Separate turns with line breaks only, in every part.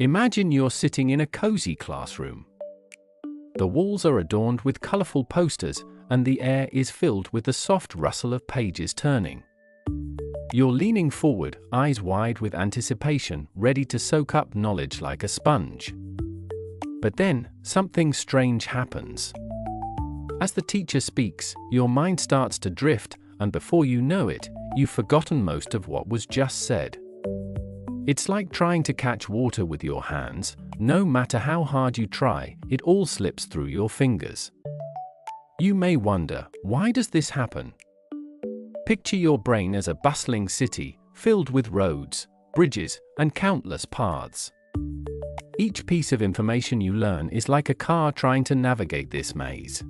Imagine you're sitting in a cozy classroom. The walls are adorned with colorful posters, and the air is filled with the soft rustle of pages turning. You're leaning forward, eyes wide with anticipation, ready to soak up knowledge like a sponge. But then, something strange happens. As the teacher speaks, your mind starts to drift, and before you know it, you've forgotten most of what was just said. It's like trying to catch water with your hands. No matter how hard you try, it all slips through your fingers. You may wonder, why does this happen? Picture your brain as a bustling city, filled with roads, bridges, and countless paths. Each piece of information you learn is like a car trying to navigate this maze.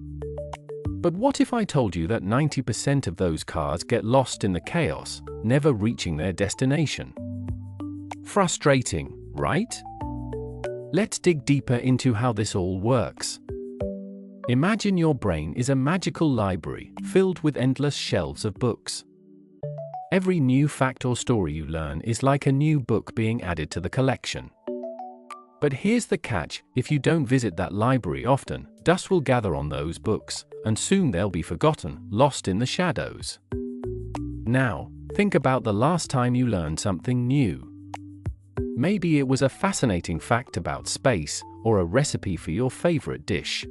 But what if I told you that 90% of those cars get lost in the chaos, never reaching their destination? Frustrating, right? Let's dig deeper into how this all works. Imagine your brain is a magical library filled with endless shelves of books. Every new fact or story you learn is like a new book being added to the collection. But here's the catch: if you don't visit that library often, dust will gather on those books, and soon they'll be forgotten, lost in the shadows. Now, think about the last time you learned something new. Maybe it was a fascinating fact about space, or a recipe for your favorite dish.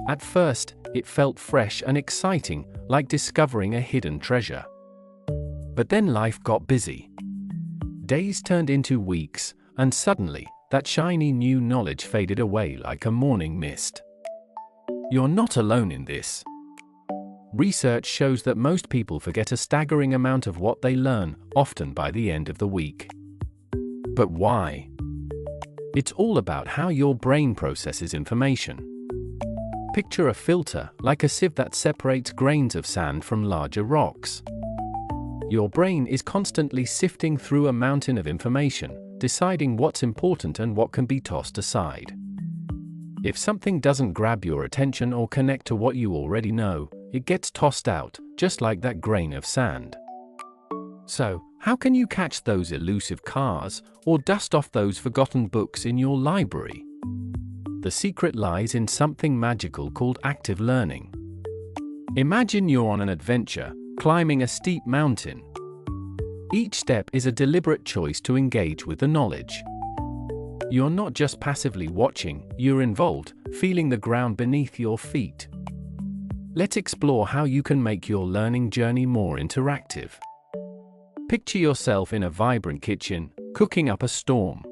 At first, it felt fresh and exciting, like discovering a hidden treasure. But then life got busy. Days turned into weeks, and suddenly, that shiny new knowledge faded away like a morning mist. You're not alone in this. Research shows that most people forget a staggering amount of what they learn, often by the end of the week. But why? It's all about how your brain processes information. Picture a filter, like a sieve that separates grains of sand from larger rocks. Your brain is constantly sifting through a mountain of information, deciding what's important and what can be tossed aside. If something doesn't grab your attention or connect to what you already know, it gets tossed out, just like that grain of sand. So, how can you catch those elusive cars, or dust off those forgotten books in your library? The secret lies in something magical called active learning. Imagine you're on an adventure, climbing a steep mountain. Each step is a deliberate choice to engage with the knowledge. You're not just passively watching, you're involved, feeling the ground beneath your feet. Let's explore how you can make your learning journey more interactive. Picture yourself in a vibrant kitchen, cooking up a storm.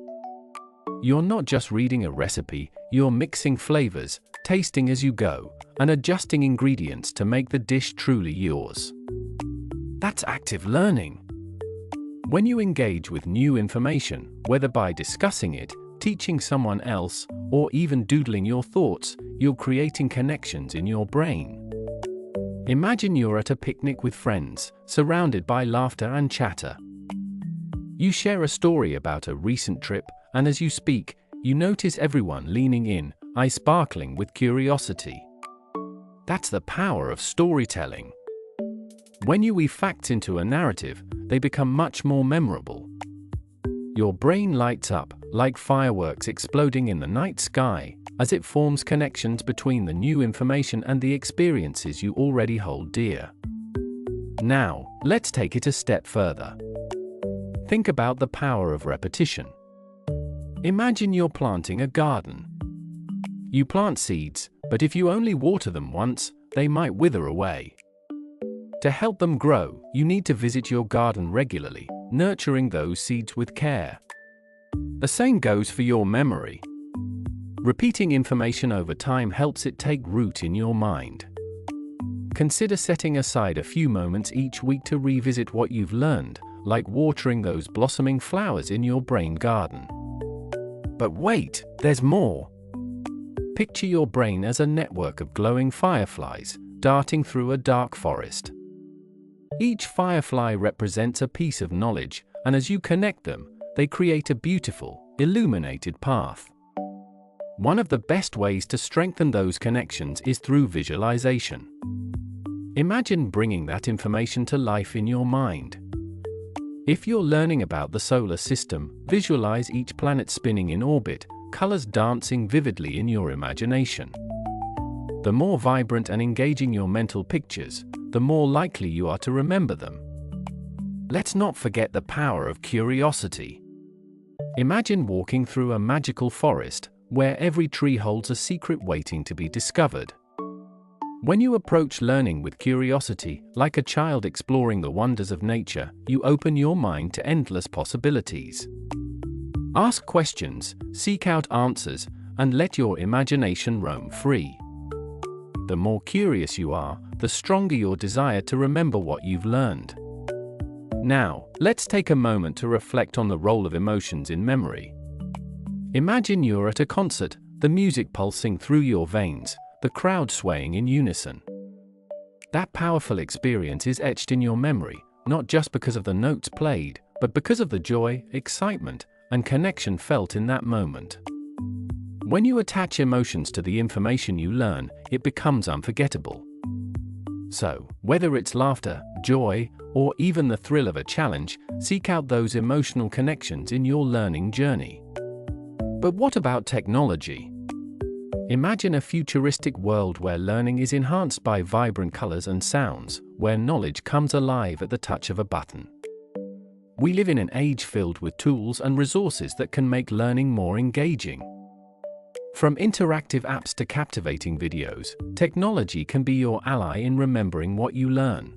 You're not just reading a recipe, you're mixing flavors, tasting as you go, and adjusting ingredients to make the dish truly yours. That's active learning. When you engage with new information, whether by discussing it, teaching someone else, or even doodling your thoughts, you're creating connections in your brain. Imagine you're at a picnic with friends, surrounded by laughter and chatter. You share a story about a recent trip, and as you speak, you notice everyone leaning in, eyes sparkling with curiosity. That's the power of storytelling. When you weave facts into a narrative, they become much more memorable. Your brain lights up, like fireworks exploding in the night sky, as it forms connections between the new information and the experiences you already hold dear. Now, let's take it a step further. Think about the power of repetition. Imagine you're planting a garden. You plant seeds, but if you only water them once, they might wither away. To help them grow, you need to visit your garden regularly, nurturing those seeds with care. The same goes for your memory. Repeating information over time helps it take root in your mind. Consider setting aside a few moments each week to revisit what you've learned, like watering those blossoming flowers in your brain garden. But wait, there's more. Picture your brain as a network of glowing fireflies, darting through a dark forest. Each firefly represents a piece of knowledge, and as you connect them, they create a beautiful, illuminated path. One of the best ways to strengthen those connections is through visualization. Imagine bringing that information to life in your mind. If you're learning about the solar system, visualize each planet spinning in orbit, colors dancing vividly in your imagination. The more vibrant and engaging your mental pictures, the more likely you are to remember them. Let's not forget the power of curiosity. Imagine walking through a magical forest, where every tree holds a secret waiting to be discovered. When you approach learning with curiosity, like a child exploring the wonders of nature, you open your mind to endless possibilities. Ask questions, seek out answers, and let your imagination roam free. The more curious you are, the stronger your desire to remember what you've learned. Now, let's take a moment to reflect on the role of emotions in memory. Imagine you're at a concert, the music pulsing through your veins, the crowd swaying in unison. That powerful experience is etched in your memory, not just because of the notes played, but because of the joy, excitement, and connection felt in that moment. When you attach emotions to the information you learn, it becomes unforgettable. So, whether it's laughter, joy, or even the thrill of a challenge, seek out those emotional connections in your learning journey. But what about technology? Imagine a futuristic world where learning is enhanced by vibrant colors and sounds, where knowledge comes alive at the touch of a button. We live in an age filled with tools and resources that can make learning more engaging. From interactive apps to captivating videos, technology can be your ally in remembering what you learn.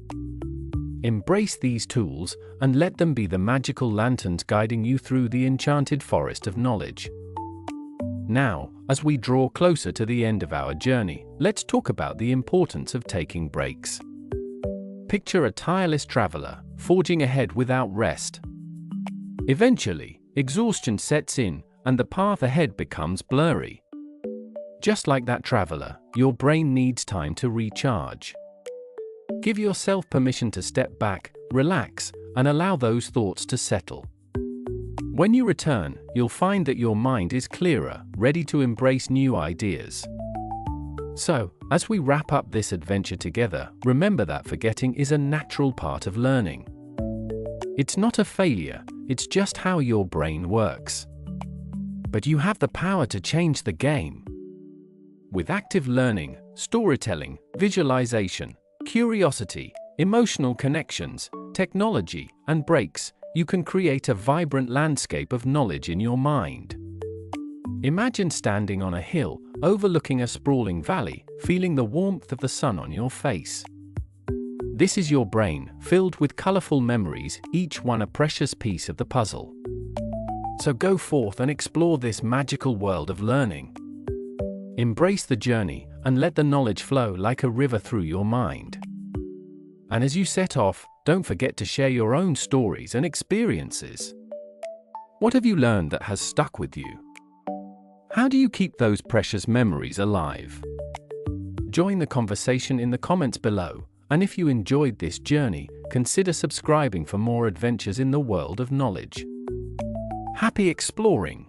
Embrace these tools and let them be the magical lanterns guiding you through the enchanted forest of knowledge. Now, as we draw closer to the end of our journey, let's talk about the importance of taking breaks. Picture a tireless traveler, forging ahead without rest. Eventually, exhaustion sets in, and the path ahead becomes blurry. Just like that traveler, your brain needs time to recharge. Give yourself permission to step back, relax, and allow those thoughts to settle. When you return, you'll find that your mind is clearer, ready to embrace new ideas. So, as we wrap up this adventure together, remember that forgetting is a natural part of learning. It's not a failure, it's just how your brain works. But you have the power to change the game. With active learning, storytelling, visualization, curiosity, emotional connections, technology, and breaks, you can create a vibrant landscape of knowledge in your mind. Imagine standing on a hill, overlooking a sprawling valley, feeling the warmth of the sun on your face. This is your brain, filled with colorful memories, each one a precious piece of the puzzle. So go forth and explore this magical world of learning. Embrace the journey, and let the knowledge flow like a river through your mind. And as you set off, don't forget to share your own stories and experiences. What have you learned that has stuck with you? How do you keep those precious memories alive? Join the conversation in the comments below, and if you enjoyed this journey, consider subscribing for more adventures in the world of knowledge. Happy exploring!